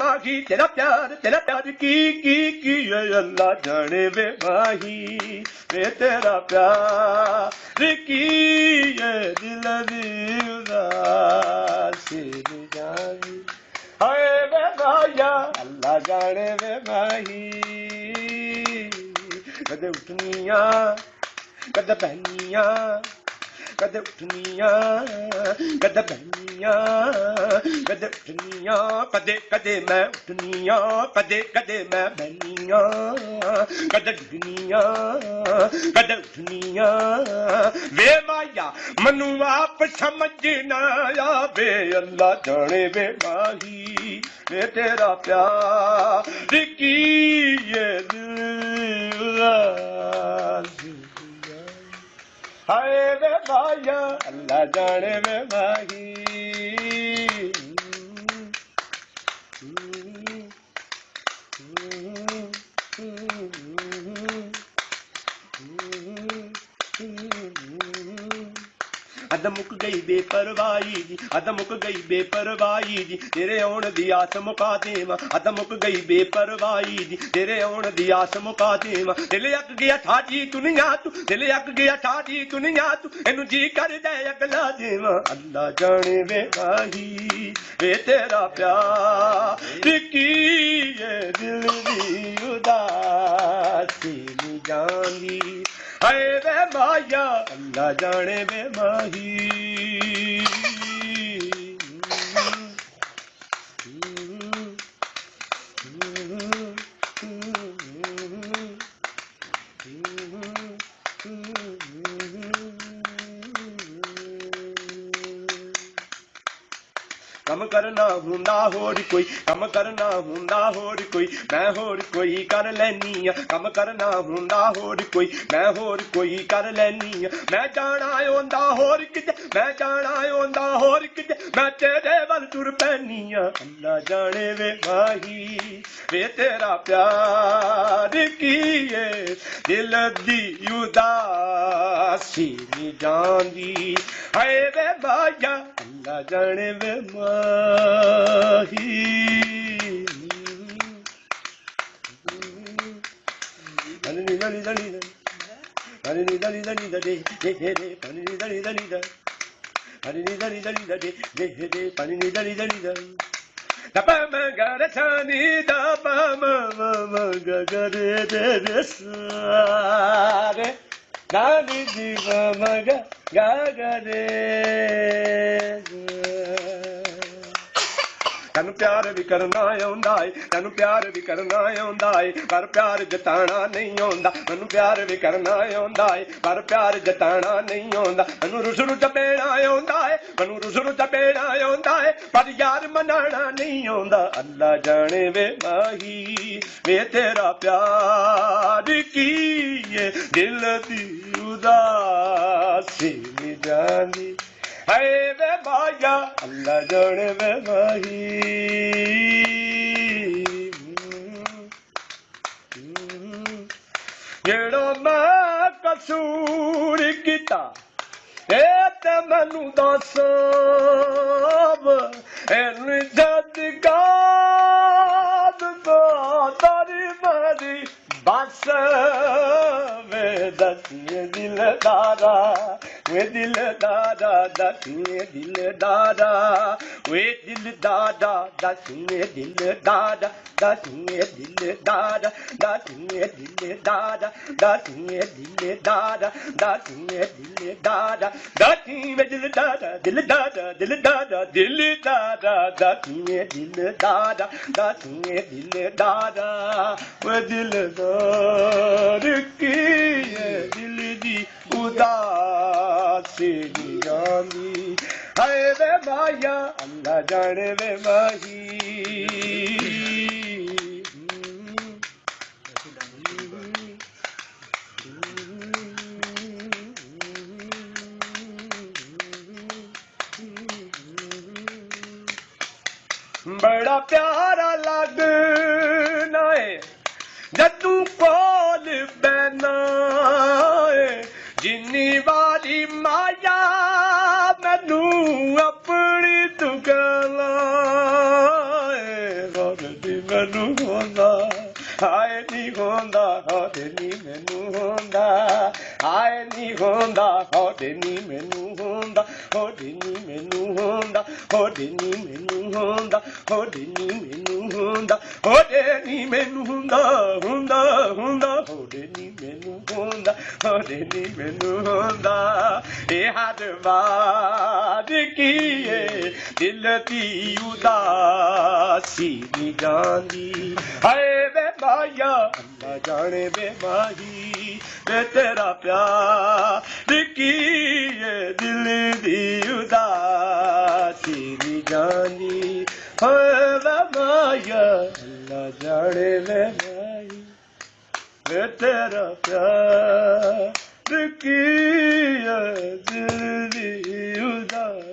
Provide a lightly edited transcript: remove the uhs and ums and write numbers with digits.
माही तेरा प्यार की अल्लाह जाने वे माही वे तेरा प्यार की ये दिल दी उदासी जानी हाय वे माया अल्लाह जाने वे माही कदे उठनिया कदे बहनिया कदे उठनिया कदे बहनिया कदे उठनिया कदे कदे मैं उठनिया कदे कदे मैं बहनिया कदे उठनिया कदे उठनिया वे माया मनु आप समझना आवे अल्लाह जाने वे माही वे तेरा प्यार की ये दिल हाय वे माया अल्लाह जाने वे माही अद मुक गई बेपरवाही जी अद मुक गई बेपरवाही जी तेरे आउण दी आस मुका देवा अद मुक गई बेपरवाही जी तेरे आउण दी आस मुका देवा दिल अक गया ठाजी दुनिया तू दिल अक गया ठाजी दुनिया तू एनु जी कर दे अगला देवा अल्लाह जाने वे माही वे तेरा प्यार की ये दिल दी उदासी नी जानी हाय वे माया अल्लाह जाने वे माही कम करना हुंदा होर कोई कम करना हुंदा होर कोई मैं होर कोई कर लैनी कम करना हुंदा होर कोई मैं होर कोई कर लैनी मैं जाना होंदा होर किते मैं जाना होंदा होर किते मैं तेरे वल तुर पैनी अल्लाह जाने वे माही वे तेरा प्यार की ये दिल दी उदासी नी जांदी हाय वे माया अल्लाह जाने वे माही दनी दनी दनी दनी दनी दनी दे दे दे दनी दनी दनी दे दनी दनी दनी दे दे दे दनी दनी दनी दे दपा मगर छानी दपा मगर दे दे सारे गानी जीव मग गागरे तेन प्यार भी करना आउंदा है तेन प्यार भी करना आउंदा है पर प्यार जताना नहीं आउंदा मैनू प्यार भी करना आउंदा है पर प्यार जताना नहीं आउंदा मैनू रुसरू चपेड़ा आउंदा है मैनू रुसरू चपेड़ा आउंदा है पर यार मनाना नहीं आउंदा अल्लाह जाने वे माही वे तेरा प्यार की ये दिल दी उदासी नी जानी हाय वे माया अल्लाह जाने वे माही जेड़ा मैं कसूर किता ए ते मैनू दस एन जद गाद तारी मेरी बस वे दसिए दिलदारा वे दिलदारा दसिए दिलदारा वे दिलदारा दसिए दिलदारा दसिए दिलदारा दसिए दिलदारा दसिए दिलदारा दसिए दिलदारा दसिए दिलदारा दिलदारा दिलदारा दिलदारा दसिए दिलदारा दसिए दिलदारा वे दिलदार की ये दिल दी उदासी नी जानी हाय वे माया अल्लाह जाने वे माही बड़ा प्यारा लगना है जदू कोल बहना जिन्नी वाली माया मैनू अपनी दुकाना हौर दी मैनू होंदा हाय नी होंदा हौर नी मैनू होंदा हाय नी होंदा हौर नी मैनू होंदा हौर नी मैनू होंदा हौर नी मैनू होंदा हौर नी मैनू होंदा हौर नी मैनू होंदा होंदा होंदा हौर नी मैनू होंदा हौर नी मैनू होंदा ए हर बार कीए दिल दी उदासी नी जांदी हाय वे माया अल्लाह जाने वे माही वे तेरा प्यार कीए दिल दी उदासी नी जांदी हाय वे माया अल्लाह जाने वे माही वे तेरा प्यार कीए दिल दी उदासी